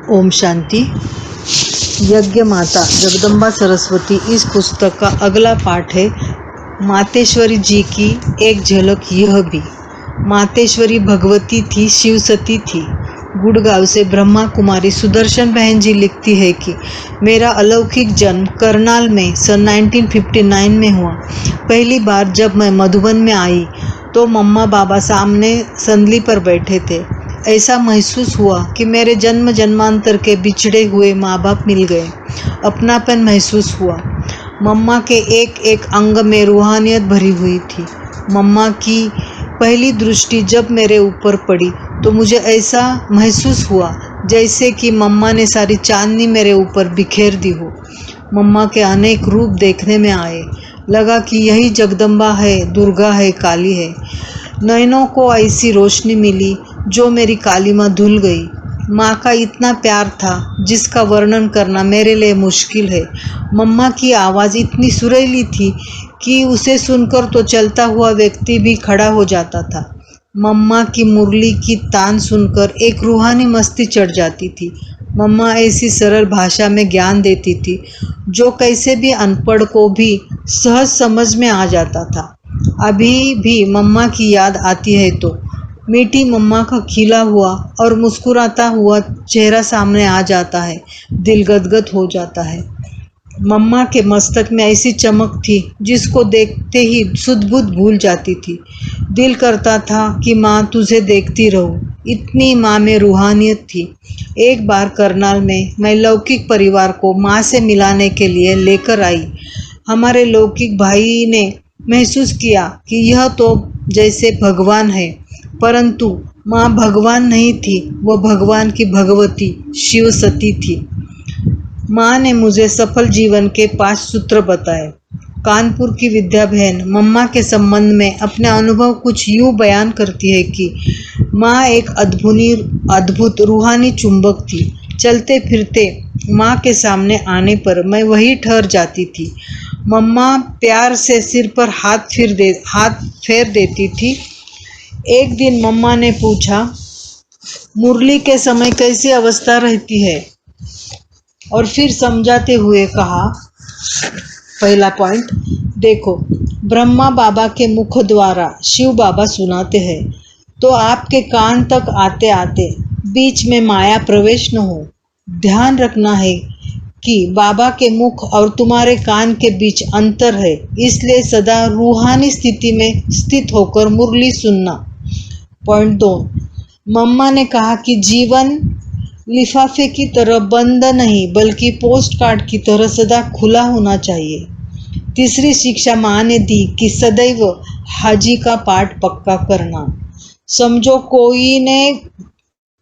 ओम शांति। यज्ञ माता जगदम्बा सरस्वती इस पुस्तक का अगला पाठ है। मातेश्वरी जी की एक झलक यह भी। मातेश्वरी भगवती थी, शिवसती थी। गुड़गांव से ब्रह्मा कुमारी सुदर्शन बहन जी लिखती है कि मेरा अलौकिक जन्म करनाल में सन 1959 में हुआ। पहली बार जब मैं मधुबन में आई तो मम्मा बाबा सामने संदली पर बैठे थे। ऐसा महसूस हुआ कि मेरे जन्म जन्मांतर के बिछड़े हुए माँ बाप मिल गए। अपनापन महसूस हुआ। मम्मा के एक एक अंग में रूहानियत भरी हुई थी। मम्मा की पहली दृष्टि जब मेरे ऊपर पड़ी तो मुझे ऐसा महसूस हुआ जैसे कि मम्मा ने सारी चांदनी मेरे ऊपर बिखेर दी हो। मम्मा के अनेक रूप देखने में आए। लगा कि यही जगदम्बा है, दुर्गा है, काली है। नयनों को ऐसी रोशनी मिली जो मेरी काली माँ धुल गई। माँ का इतना प्यार था जिसका वर्णन करना मेरे लिए मुश्किल है। मम्मा की आवाज़ इतनी सुरीली थी कि उसे सुनकर तो चलता हुआ व्यक्ति भी खड़ा हो जाता था। मम्मा की मुरली की तान सुनकर एक रूहानी मस्ती चढ़ जाती थी। मम्मा ऐसी सरल भाषा में ज्ञान देती थी जो कैसे भी अनपढ़ को भी सहज समझ में आ जाता था। अभी भी मम्मा की याद आती है तो मीठी मम्मा का खिला हुआ और मुस्कुराता हुआ चेहरा सामने आ जाता है। दिल गदगद हो जाता है। मम्मा के मस्तक में ऐसी चमक थी जिसको देखते ही सुध-बुध भूल जाती थी। दिल करता था कि माँ तुझे देखती रहूं। इतनी माँ में रूहानियत थी। एक बार करनाल में मैं लौकिक परिवार को माँ से मिलाने के लिए लेकर आई। हमारे लौकिक भाई ने महसूस किया कि यह तो जैसे भगवान है, परंतु माँ भगवान नहीं थी, वह भगवान की भगवती शिवसती थी। माँ ने मुझे सफल जीवन के 5 सूत्र बताए। कानपुर की विद्या बहन मम्मा के संबंध में अपने अनुभव कुछ यूँ बयान करती है कि माँ एक अद्भुत रूहानी चुंबक थी। चलते फिरते माँ के सामने आने पर मैं वहीं ठहर जाती थी। मम्मा प्यार से सिर पर हाथ फेर देती थी। एक दिन मम्मा ने पूछा, मुरली के समय कैसी अवस्था रहती है? और फिर समझाते हुए कहा, पहला पॉइंट देखो, ब्रह्मा बाबा के मुख द्वारा शिव बाबा सुनाते हैं तो आपके कान तक आते आते बीच में माया प्रवेश न हो। ध्यान रखना है कि बाबा के मुख और तुम्हारे कान के बीच अंतर है, इसलिए सदा रूहानी स्थिति में स्थित होकर मुरली सुनना। पॉइंट 2, मम्मा ने कहा कि जीवन लिफाफे की तरह बंद नहीं बल्कि पोस्ट कार्ड की तरह सदा खुला होना चाहिए। तीसरी शिक्षा माँ ने दी कि सदैव हाजी का पाठ पक्का करना। समझो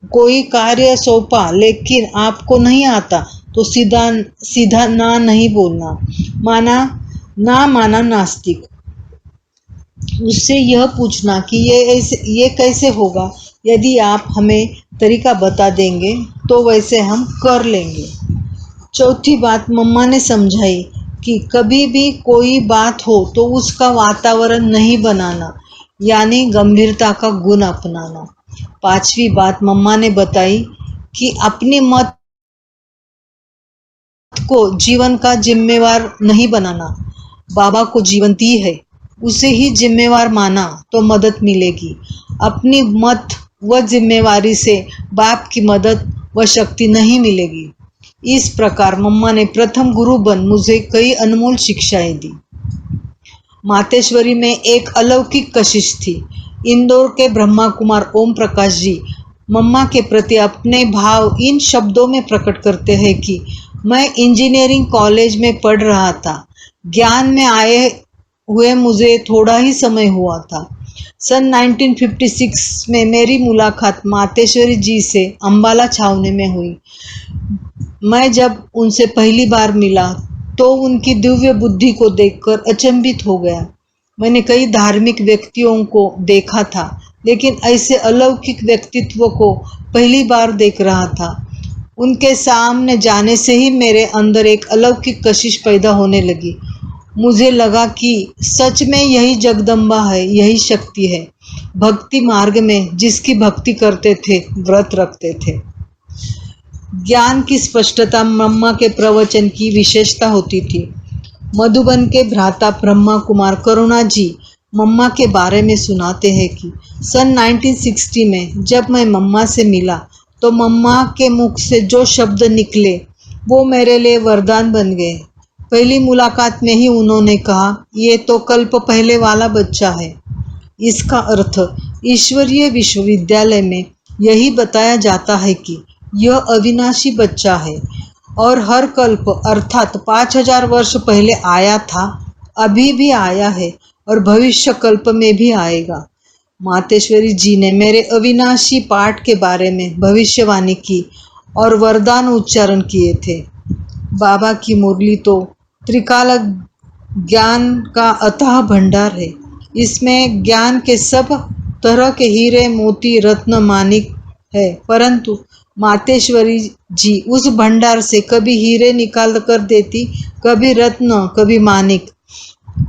कोई कार्य सौंपा लेकिन आपको नहीं आता तो सीधा ना नहीं बोलना। माना नास्तिक। उससे यह पूछना कि ये कैसे होगा, यदि आप हमें तरीका बता देंगे तो वैसे हम कर लेंगे। चौथी बात मम्मा ने समझाई कि कभी भी कोई बात हो तो उसका वातावरण नहीं बनाना, यानी गंभीरता का गुण अपनाना। पांचवी बात मम्मा ने बताई कि अपने मत को जीवन का जिम्मेवार नहीं बनाना। बाबा को जीवन दी है, उसे ही जिम्मेवार माना तो मदद मिलेगी। अपनी मत व जिम्मेवारी से बाप की मदद व शक्ति नहीं मिलेगी। इस प्रकार मम्मा ने प्रथम गुरु बन मुझे कई अनमोल शिक्षाएं दी। मातेश्वरी में एक अलौकिक कशिश थी। इंदौर के ब्रह्मा कुमार ओम प्रकाश जी मम्मा के प्रति अपने भाव इन शब्दों में प्रकट करते हैं कि मैं इंजीनियरिंग कॉलेज में पढ़ रहा था। ज्ञान में आए हुए मुझे थोड़ा ही समय हुआ था। सन 1956 में मेरी मुलाकात मातेश्वरी जी से अम्बाला छावनी में हुई। मैं जब उनसे पहली बार मिला तो उनकी दिव्य बुद्धि को देखकर अचंभित हो गया। मैंने कई धार्मिक व्यक्तियों को देखा था, लेकिन ऐसे अलौकिक व्यक्तित्व को पहली बार देख रहा था। उनके सामने जाने से ही मेरे अंदर एक अलौकिक कशिश पैदा होने लगी। मुझे लगा कि सच में यही जगदम्बा है, यही शक्ति है। भक्ति मार्ग में जिसकी भक्ति करते थे, व्रत रखते थे। ज्ञान की स्पष्टता मम्मा के प्रवचन की विशेषता होती थी। मधुबन के भ्राता ब्रह्मा कुमार करुणा जी मम्मा के बारे में सुनाते हैं कि सन 1960 में जब मैं मम्मा से मिला तो मम्मा के मुख से जो शब्द निकले वो मेरे लिए वरदान बन गए। पहली मुलाकात में ही उन्होंने कहा, ये तो कल्प पहले वाला बच्चा है। इसका अर्थ ईश्वरीय विश्वविद्यालय में यही बताया जाता है कि यह अविनाशी बच्चा है और हर कल्प अर्थात 5000 वर्ष पहले आया था, अभी भी आया है और भविष्य कल्प में भी आएगा। मातेश्वरी जी ने मेरे अविनाशी पाठ के बारे में भविष्यवाणी की और वरदान उच्चारण किए थे। बाबा की मुरली तो त्रिकाल ज्ञान का अथाह भंडार है। इसमें ज्ञान के सब तरह के हीरे मोती रत्न माणिक है, परंतु मातेश्वरी जी उस भंडार से कभी हीरे निकाल कर देती, कभी रत्न, कभी माणिक।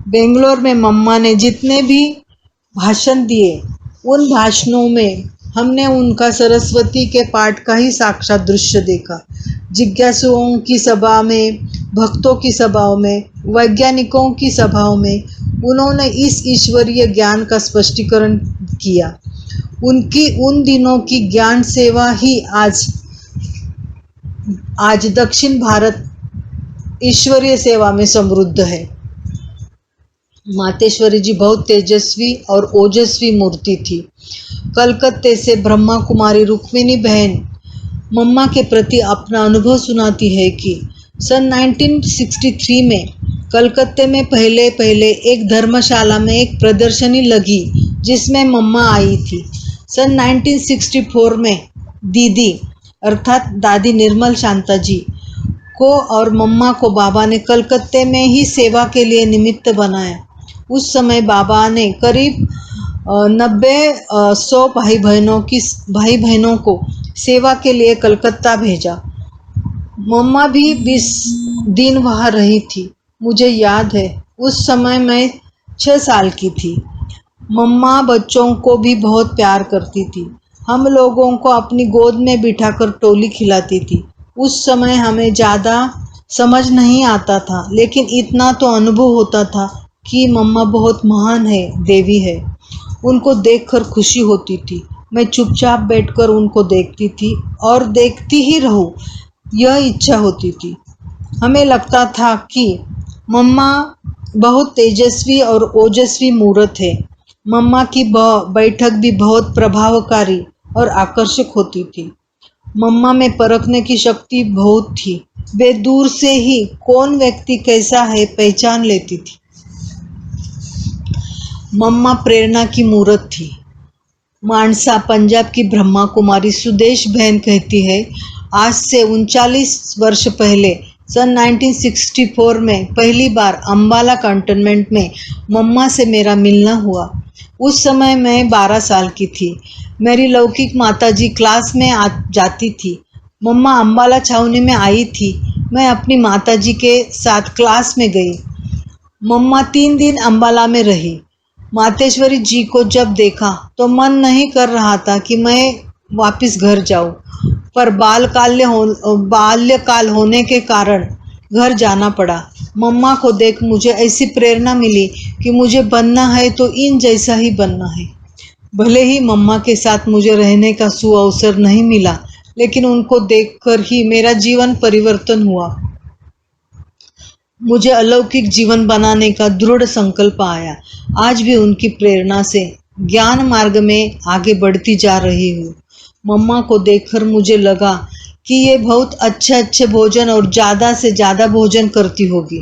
बेंगलोर में मम्मा ने जितने भी भाषण दिए, उन भाषणों में हमने उनका सरस्वती के पाठ का ही साक्षात दृश्य देखा। जिज्ञासुओं की सभा में, भक्तों की सभाओं में, वैज्ञानिकों की सभाओं में उन्होंने इस ईश्वरीय ज्ञान का स्पष्टीकरण किया। उनकी उन दिनों की ज्ञान सेवा ही आज दक्षिण भारत ईश्वरीय सेवा में समृद्ध है। मातेश्वरी जी बहुत तेजस्वी और ओजस्वी मूर्ति थी। कलकत्ते से ब्रह्मा कुमारी रुक्मिणी बहन मम्मा के प्रति अपना अनुभव सुनाती है कि सन 1963 में कलकत्ते में पहले एक धर्मशाला में एक प्रदर्शनी लगी जिसमें मम्मा आई थी। सन 1964 में दीदी अर्थात दादी निर्मल शांता जी को और मम्मा को बाबा ने कलकत्ते में ही सेवा के लिए निमित्त बनाया। उस समय बाबा ने करीब 90-100 भाई बहनों को सेवा के लिए कलकत्ता भेजा। मम्मा भी 20 दिन वहाँ रही थी। मुझे याद है उस समय मैं 6 साल की थी। मम्मा बच्चों को भी बहुत प्यार करती थी। हम लोगों को अपनी गोद में बिठाकर टोली खिलाती थी। उस समय हमें ज़्यादा समझ नहीं आता था, लेकिन इतना तो अनुभव होता था कि मम्मा बहुत महान है, देवी है। उनको देखकर खुशी होती थी। मैं चुपचाप बैठकर उनको देखती थी और देखती ही रहूं, यह इच्छा होती थी। हमें लगता था कि मम्मा बहुत तेजस्वी और ओजस्वी मूर्त है। मम्मा की बैठक भी बहुत प्रभावकारी और आकर्षक होती थी। मम्मा में परखने की शक्ति बहुत थी। वे दूर से ही कौन व्यक्ति कैसा है पहचान लेती थी। मम्मा प्रेरणा की मूर्त थी। मानसा पंजाब की ब्रह्मा कुमारी सुदेश बहन कहती है, आज से 39 वर्ष पहले सन 1964 में पहली बार अम्बाला कैंटोनमेंट में मम्मा से मेरा मिलना हुआ। उस समय मैं 12 साल की थी। मेरी लौकिक माताजी क्लास में जाती थी। मम्मा अम्बाला छावनी में आई थी। मैं अपनी माताजी के साथ क्लास में गई। मम्मा 3 दिन अम्बाला में रही। मातेश्वरी जी को जब देखा तो मन नहीं कर रहा था कि मैं वापस घर जाऊं, पर बाल्यकाल होने के कारण घर जाना पड़ा। मम्मा को देख मुझे ऐसी प्रेरणा मिली कि मुझे बनना है तो इन जैसा ही बनना है। भले ही मम्मा के साथ मुझे रहने का सुअवसर नहीं मिला, लेकिन उनको देखकर ही मेरा जीवन परिवर्तन हुआ। मुझे अलौकिक जीवन बनाने का दृढ़ संकल्प आया। आज भी उनकी प्रेरणा से ज्ञान मार्ग में आगे बढ़ती जा रही हूँ। मम्मा को देखकर मुझे लगा कि ये बहुत अच्छे भोजन और ज़्यादा से ज़्यादा भोजन करती होगी।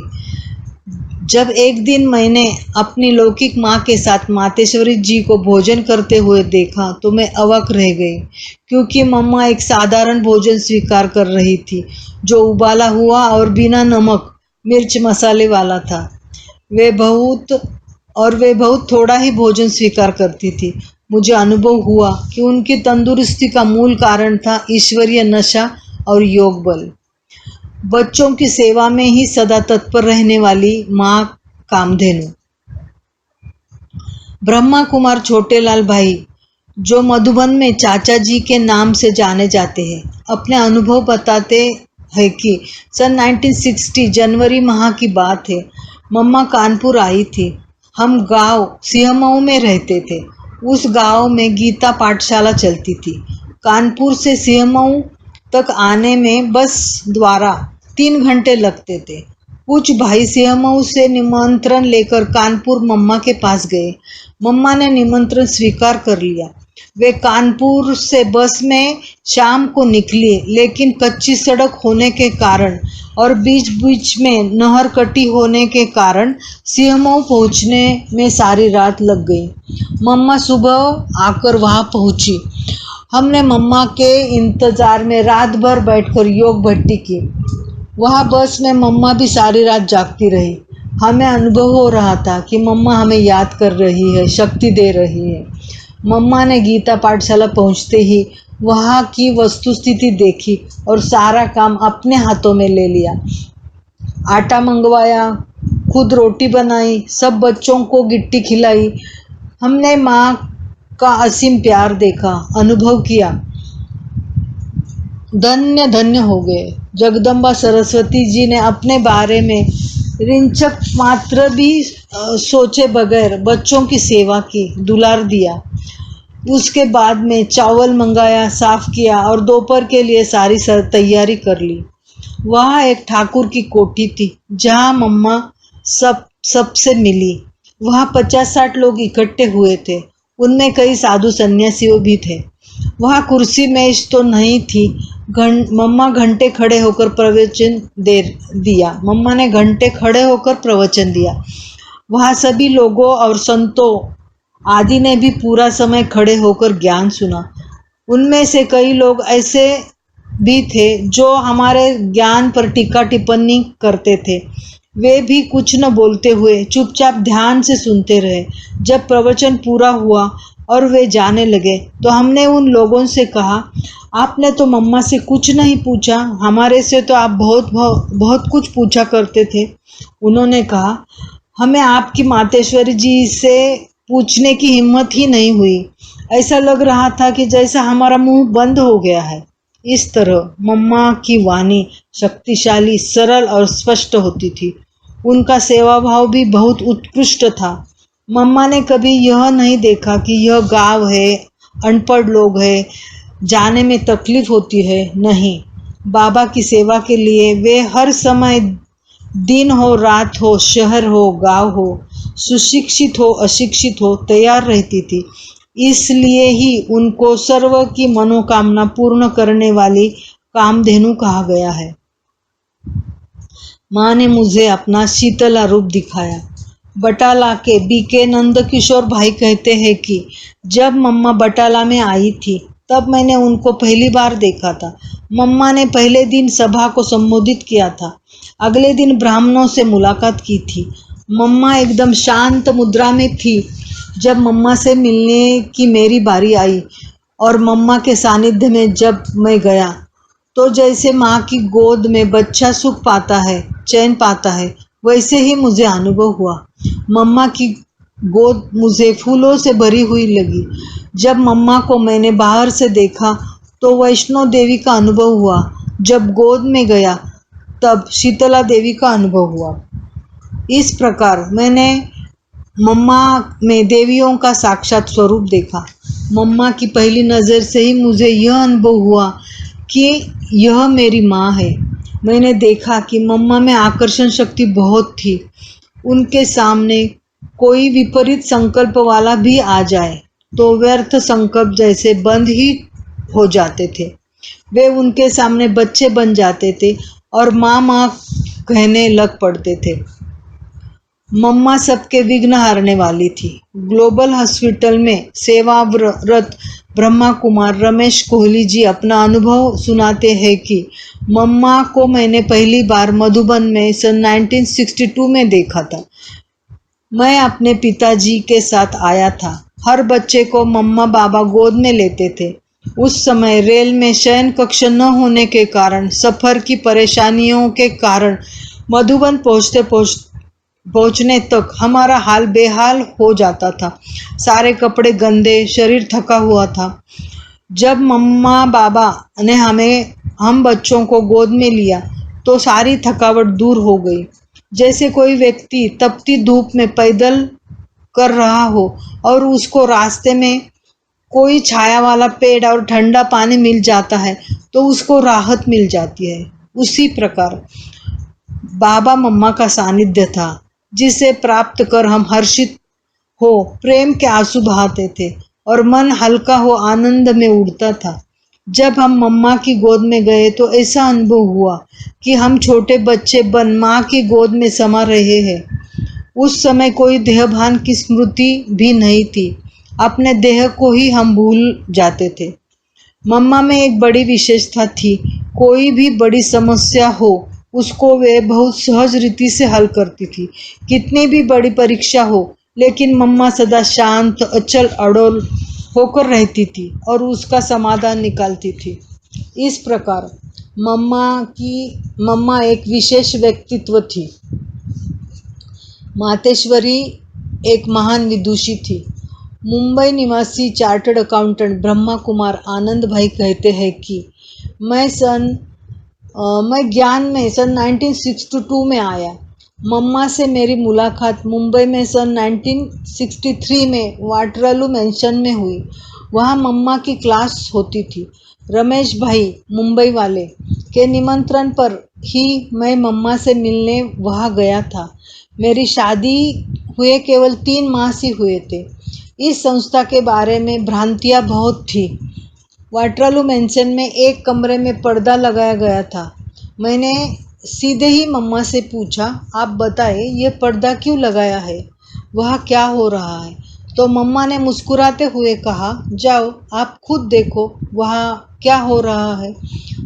जब एक दिन मैंने अपनी लौकिक माँ के साथ मातेश्वरी जी को भोजन करते हुए देखा तो मैं अवाक रह गई, क्योंकि मम्मा एक साधारण भोजन स्वीकार कर रही थी जो उबाला हुआ और बिना नमक मिर्च मसाले वाला था। वे बहुत थोड़ा ही भोजन स्वीकार करती थी। मुझे अनुभव हुआ कि उनकी तंदुरुस्ती का मूल कारण था ईश्वरीय नशा और योग बल। बच्चों की सेवा में ही सदा तत्पर रहने वाली माँ कामधेनु। ब्रह्मा कुमार छोटेलाल भाई, जो मधुबन में चाचा जी के नाम से जाने जाते हैं, अपने अनुभव बताते हैं कि सन 1960 जनवरी माह की बात है। मम्मा कानपुर आई थी। हम गांव सिहमऊ में रहते थे। उस गांव में गीता पाठशाला चलती थी। कानपुर से सिहमऊ तक आने में बस द्वारा 3 घंटे लगते थे। कुछ भाई सिहमऊ से निमंत्रण लेकर कानपुर मम्मा के पास गए। मम्मा ने निमंत्रण स्वीकार कर लिया। वे कानपुर से बस में शाम को निकली, लेकिन कच्ची सड़क होने के कारण और बीच बीच में नहर कटी होने के कारण सिहमऊ पहुंचने में सारी रात लग गई। मम्मा सुबह आकर वहां पहुंची। हमने मम्मा के इंतजार में रात भर बैठकर योग भट्टी की। वहाँ बस में मम्मा भी सारी रात जागती रही। हमें अनुभव हो रहा था कि मम्मा हमें याद कर रही है, शक्ति दे रही है। मम्मा ने गीता पाठशाला पहुँचते ही वहाँ की वस्तुस्थिति देखी और सारा काम अपने हाथों में ले लिया। आटा मंगवाया, खुद रोटी बनाई, सब बच्चों को गिट्टी खिलाई। हमने माँ का असीम प्यार देखा, अनुभव किया। धन्य धन्य हो गए। जगदम्बा सरस्वती जी ने अपने बारे में रिंचक मात्र भी सोचे बगैर बच्चों की सेवा की, दुलार दिया। उसके बाद में चावल मंगाया, साफ किया और दोपहर के लिए सारी तैयारी कर ली। वहाँ एक ठाकुर की कोठी थी जहाँ मम्मा सबसे मिली। वहाँ 50-60 लोग इकट्ठे हुए थे। उनमें कई साधु सन्यासियों भी थे। वहाँ कुर्सी मेज तो नहीं थी। मम्मा घंटे खड़े होकर प्रवचन दिया। मम्मा ने घंटे खड़े होकर प्रवचन दिया। वहाँ सभी लोगों और संतों आदि ने भी पूरा समय खड़े होकर ज्ञान सुना। उनमें से कई लोग ऐसे भी थे जो हमारे ज्ञान पर टीका टिप्पणी करते थे। वे भी कुछ न बोलते हुए चुपचाप ध्यान से सुनते रहे। जब प्रवचन पूरा हुआ और वे जाने लगे तो हमने उन लोगों से कहा, आपने तो मम्मा से कुछ नहीं पूछा, हमारे से तो आप बहुत कुछ पूछा करते थे। उन्होंने कहा, हमें आपकी मातेश्वरी जी से पूछने की हिम्मत ही नहीं हुई। ऐसा लग रहा था कि जैसा हमारा मुंह बंद हो गया है। इस तरह मम्मा की वाणी शक्तिशाली, सरल और स्पष्ट होती थी। उनका सेवा भाव भी बहुत उत्कृष्ट था। मम्मा ने कभी यह नहीं देखा कि यह गांव है, अनपढ़ लोग हैं, जाने में तकलीफ होती है। नहीं, बाबा की सेवा के लिए वे हर समय, दिन हो रात हो, शहर हो गांव हो, सुशिक्षित हो अशिक्षित हो, तैयार रहती थी। इसलिए ही उनको सर्व की मनोकामना पूर्ण करने वाली कामधेनु कहा गया है। माँ ने मुझे अपना शीतला रूप दिखाया। बटाला के बीके नंदकिशोर भाई कहते हैं कि जब मम्मा बटाला में आई थी तब मैंने उनको पहली बार देखा था। मम्मा ने पहले दिन सभा को संबोधित किया था। अगले दिन ब्राह्मणों से मुलाकात की थी। मम्मा एकदम शांत मुद्रा में थी। जब मम्मा से मिलने की मेरी बारी आई और मम्मा के सानिध्य में जब मैं गया तो जैसे माँ की गोद में बच्चा सुख पाता है, चैन पाता है, वैसे ही मुझे अनुभव हुआ। मम्मा की गोद मुझे फूलों से भरी हुई लगी। जब मम्मा को मैंने बाहर से देखा तो वैष्णो देवी का अनुभव हुआ। जब गोद में गया तब शीतला देवी का अनुभव हुआ। इस प्रकार मैंने मम्मा में देवियों का साक्षात स्वरूप देखा। मम्मा की पहली नज़र से ही मुझे यह अनुभव हुआ कि यह मेरी माँ है। मैंने देखा कि मम्मा में आकर्षण शक्ति बहुत थी। उनके सामने कोई विपरीत संकल्प वाला भी आ जाए तो व्यर्थ संकल्प जैसे बंद ही हो जाते थे। वे उनके सामने बच्चे बन जाते थे और माँ माँ कहने लग पड़ते थे। मम्मा सबके विघ्न हारने वाली थी। ग्लोबल हॉस्पिटल में सेवारत ब्रह्मा कुमार रमेश कोहली जी अपना अनुभव सुनाते हैं कि मम्मा को मैंने पहली बार मधुबन में सन 1962 में देखा था। मैं अपने पिताजी के साथ आया था। हर बच्चे को मम्मा बाबा गोद में लेते थे। उस समय रेल में शयन कक्ष न होने के कारण, सफर की परेशानियों के कारण मधुबन पहुंचने तक हमारा हाल बेहाल हो जाता था। सारे कपड़े गंदे, शरीर थका हुआ था। जब मम्मा बाबा ने हम बच्चों को गोद में लिया तो सारी थकावट दूर हो गई। जैसे कोई व्यक्ति तपती धूप में पैदल कर रहा हो और उसको रास्ते में कोई छाया वाला पेड़ और ठंडा पानी मिल जाता है तो उसको राहत मिल जाती है। उसी प्रकार बाबा मम्मा का सानिध्य था, जिसे प्राप्त कर हम हर्षित हो प्रेम के आंसू बहाते थे और मन हल्का हो आनंद में उड़ता था। जब हम मम्मा की गोद में गए तो ऐसा अनुभव हुआ कि हम छोटे बच्चे बन माँ की गोद में समा रहे हैं। उस समय कोई देहभान की स्मृति भी नहीं थी। अपने देह को ही हम भूल जाते थे। मम्मा में एक बड़ी विशेषता थी। कोई भी बड़ी समस्या हो उसको वे बहुत सहज रीति से हल करती थी। कितनी भी बड़ी परीक्षा हो, लेकिन मम्मा सदा शांत, अचल, अड़ोल होकर रहती थी और उसका समाधान निकालती थी। इस प्रकार मम्मा एक विशेष व्यक्तित्व थी। मातेश्वरी एक महान विदुषी थी। मुंबई निवासी चार्टर्ड अकाउंटेंट ब्रह्मा कुमार आनंद भाई कहते हैं कि मैं ज्ञान में सन 1962 में आया। मम्मा से मेरी मुलाकात मुंबई में सन 1963 में वाटरलू मेंशन में हुई। वहाँ मम्मा की क्लास होती थी। रमेश भाई मुंबई वाले के निमंत्रण पर ही मैं मम्मा से मिलने वहाँ गया था। मेरी शादी हुए केवल 3 माह ही हुए थे। इस संस्था के बारे में भ्रांतियाँ बहुत थी। वाटरलू मेंशन में एक कमरे में पर्दा लगाया गया था। मैंने सीधे ही मम्मा से पूछा, आप बताएं ये पर्दा क्यों लगाया है, वह क्या हो रहा है? तो मम्मा ने मुस्कुराते हुए कहा, जाओ आप खुद देखो वहाँ क्या हो रहा है।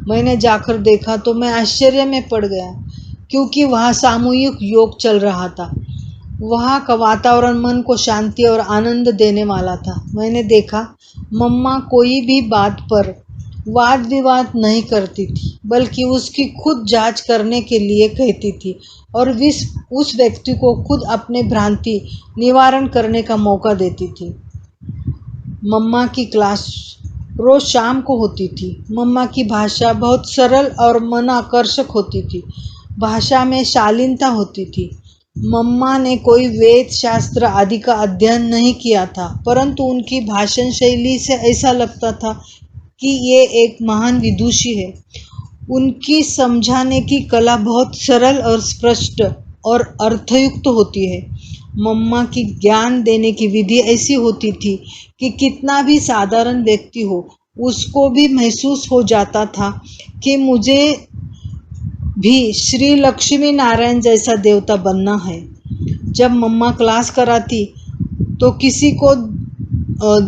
मैंने जाकर देखा तो मैं आश्चर्य में पड़ गया, क्योंकि वहाँ सामूहिक योग चल रहा था। वहाँ का वातावरण मन को शांति और आनंद देने वाला था। मैंने देखा मम्मा कोई भी बात पर वाद विवाद नहीं करती थी, बल्कि उसकी खुद जांच करने के लिए कहती थी और उस व्यक्ति को खुद अपने भ्रांति निवारण करने का मौका देती थी। मम्मा की क्लास रोज शाम को होती थी। मम्मा की भाषा बहुत सरल और मन आकर्षक होती थी। भाषा में शालीनता होती थी। मम्मा ने कोई वेद शास्त्र आदि का अध्ययन नहीं किया था, परंतु उनकी भाषण शैली से ऐसा लगता था कि ये एक महान विदुषी है। उनकी समझाने की कला बहुत सरल और स्पष्ट और अर्थयुक्त होती है। मम्मा की ज्ञान देने की विधि ऐसी होती थी कि कितना भी साधारण व्यक्ति हो उसको भी महसूस हो जाता था कि मुझे भी श्री लक्ष्मी नारायण जैसा देवता बनना है। जब मम्मा क्लास कराती तो किसी को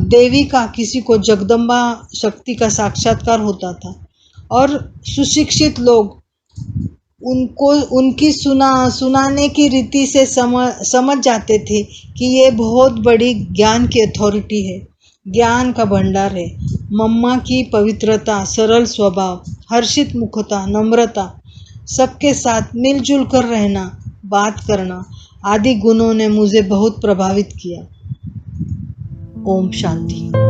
देवी का, किसी को जगदम्बा शक्ति का साक्षात्कार होता था और सुशिक्षित लोग उनको उनकी सुनाने की रीति से समझ जाते थे कि ये बहुत बड़ी ज्ञान की अथॉरिटी है, ज्ञान का भंडार है। मम्मा की पवित्रता, सरल स्वभाव, हर्षित मुखता, नम्रता, सबके साथ मिलजुल कर रहना, बात करना आदि गुणों ने मुझे बहुत प्रभावित किया। ओम शांति।